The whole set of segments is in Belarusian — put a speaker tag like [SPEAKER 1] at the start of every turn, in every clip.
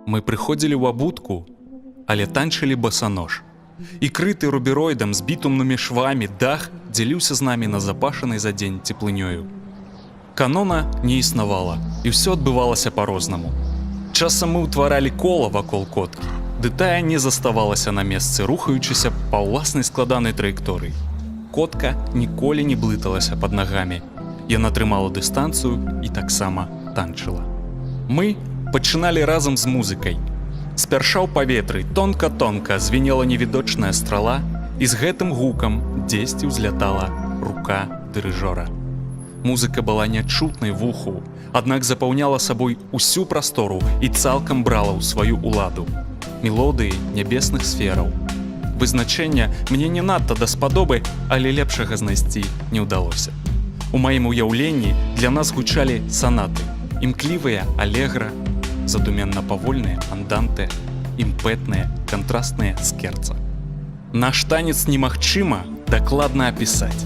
[SPEAKER 1] Мы прыходзілі ў абутку, але танчылі басанож. І крыты рубероідам з бітумнымі швамі дах дзяліўся з намі назапашанай за дзень цеплынёю. Канона не існавала, і ўсё адбывалася па-рознаму. Часам мы ўтваралі кола вакол коткі, ды тая не заставалася на месцы, рухаючыся па ўласнай складанай траекторыі. Котка ніколі не блыталася пад нагамі. Яна трымала дыстанцыю і таксама танчыла. Мы пачыналі разам з музыкай. Спярша ў паветры тонка-тонка звенела невідочная страла, і з гэтым гукам дзесьці ўзлятала рука дырыжора. Музыка была нячутнай вуху, аднак запаўняла сабой усю прастору і цалкам брала ў сваю ўладу. Мелодыі нябесных сфераў. Вызначэння мне не надта даспадобы, але лепшага знайсці не ўдалося. У маім уяўленні для нас гучалі санаты, імклівыя алегра, задуменна павольныя анданты, імпэтныя кантрастныя скерца. Наш танец немагчыма дакладна апісаць,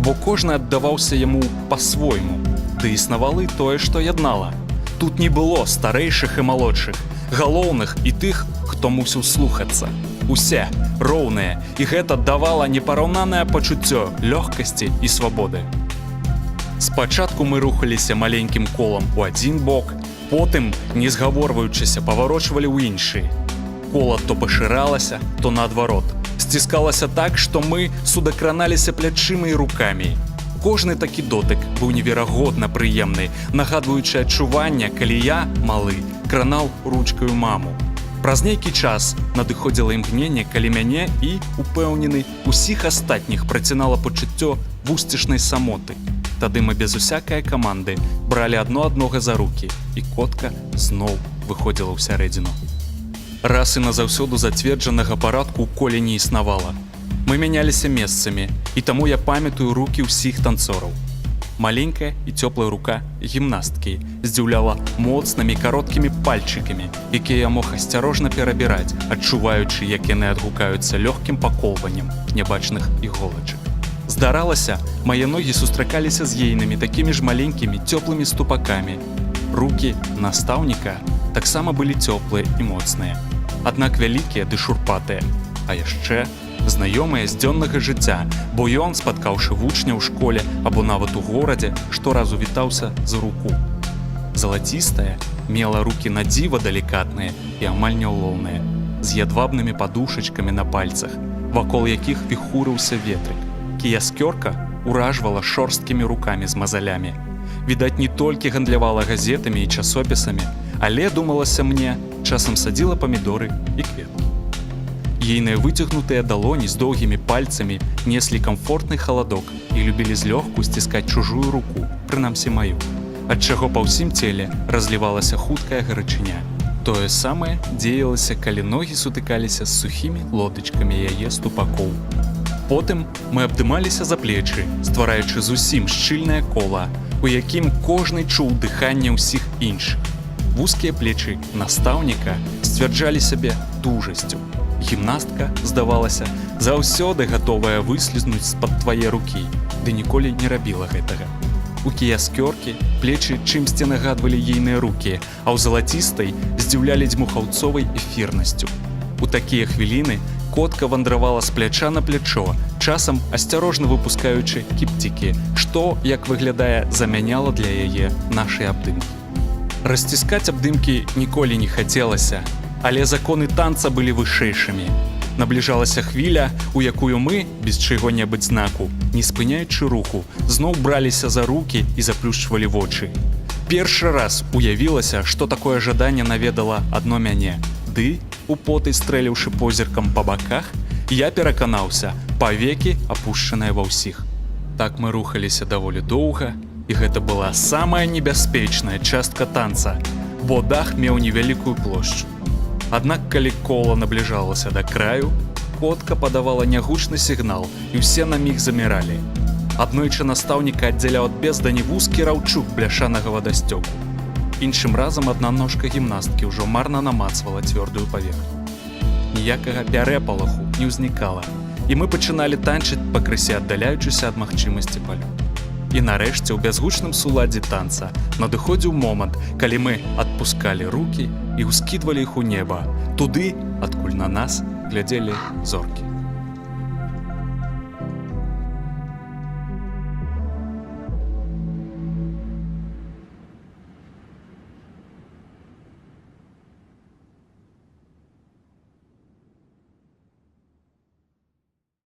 [SPEAKER 1] бо кожны аддаваўся яму па-свойму, ды існавала і тое, што яднала. Тут не было старэйшых і малодшых, галоўных і тых, хто мусіў слухацца. Усе роўныя, і гэта давала непараўнанае пачуццё лёгкасці і свабоды. Спачатку мы рухаліся маленькім колам у адзін бок, потым, не згаворваючыся, паварочвалі ў іншы. Кола то пашыралася, то наадварот. Сціскалася так, што мы судакраналіся плячыма і рукамі. Кожны такі дотык быў неверагодна прыемны, нагадваючы адчуванне, калі я, малы, кранаў ручкаю маму. Праз нейкі час надыходзіла імгненне, калі мяне і, упэўнены, усіх астатніх працінала пачуццё вусцішнай самоты. Тады мы без усякае каманды бралі адно аднога за рукі, і котка зноў выходзіла ўсярэдзіну. Раз і назаўсёды зацверджанага парадку ў коле не існавала. Мы мяняліся месцамі, і таму я памятаю рукі ўсіх танцораў. Маленькая і цёплая рука гімнасткі здзіўляла моцнымі кароткімі пальчыкамі, якія я мог асцярожна перабіраць, адчуваючы, як яны адгукаюцца лёгкім паколваннем нябачных іголачак. Здаралася, мае ногі сустракаліся з ейнымі такімі ж маленькімі цёплымі ступакамі. Рукі настаўніка таксама былі цёплыя і моцныя, аднак вялікія ды шурпатыя, а яшчэ знаёмыя з дзённага жыцця, бо ён, спаткаўшы вучня ў школе або нават у горадзе, шторазу вітаўся за руку. Залацістая мела рукі надзіва далікатныя і амаль няўлоўныя, з ядвабнымі падушачкамі на пальцах, вакол якіх віхурыўся ветрык. Кіяскёрка уражвала шорсткімі рукамі з мазалямі. Відаць, не толькі гандлявала газетамі і часопісамі, але, думалася мне, часам садзіла памідоры і кветкі. Ейныя выцягнутыя далоні з доўгімі пальцамі неслі камфортны халадок і любілі злёгку сціскаць чужую руку, прынамсі маю, ад чаго па ўсім целе разлівалася хуткая гарачыня. Тое самае дзеялася, калі ногі сутыкаліся з сухімі лодачкамі яе ступакоў. Потым мы абдымаліся за плечы, ствараючы зусім шчыльнае кола, у якім кожны чуў дыханне ўсіх іншых. Вузкія плечы настаўніка сцвярджалі сябе дужасцю. Гімнастка, здавалася, заўсёды гатовая выслізнуць з-пад твае рукі, ды ніколі не рабіла гэтага. У кіяскёркі плечы чымсьці нагадвалі ейныя рукі, а ў залацістай здзіўлялі дзьмухаўцовай эфірнасцю. У такія хвіліны котка вандравала з пляча на плячо, часам асцярожна выпускаючы кіпцікі, што, як выглядае, замяняла для яе нашай абдымкі. Расціскаць абдымкі ніколі не хацелася, але законы танца былі вышэйшымі. Набліжалася хвіля, у якую мы, без чыго-небудзь знаку, не спыняючы руху, зноў браліся за рукі і заплюшчвалі вочы. Першы раз уявілася, што такое жаданне наведала адно мяне. Ды, употай стрэліўшы позіркам па баках, я пераканаўся, павекі апушчаныя ва ўсіх. Так мы рухаліся даволі доўга, і гэта была самая небяспечная частка танца, бо дах меў невялікую плошчу. Аднак, калі кола набліжалася да краю, котка падавала нягучны сігнал, і ўсе на міг заміралі. Аднойчы настаўніка аддзяляў ад бездані вузкі раўчук бляшанага вадасцёку. Іншым разам адна ножка гімнасткі ўжо марна намацвала цвёрдую паверхню. Ніякага пярэпалаху не ўзнікала, і мы пачыналі танчыць, пакрысе аддаляючыся ад магчымасці палёту. І нарэшце ў бязгучным суладдзі танца надыходзіў момант, калі мы адпускалі рукі і ўскідвалі іх у неба, туды, адкуль на нас глядзелі зоркі.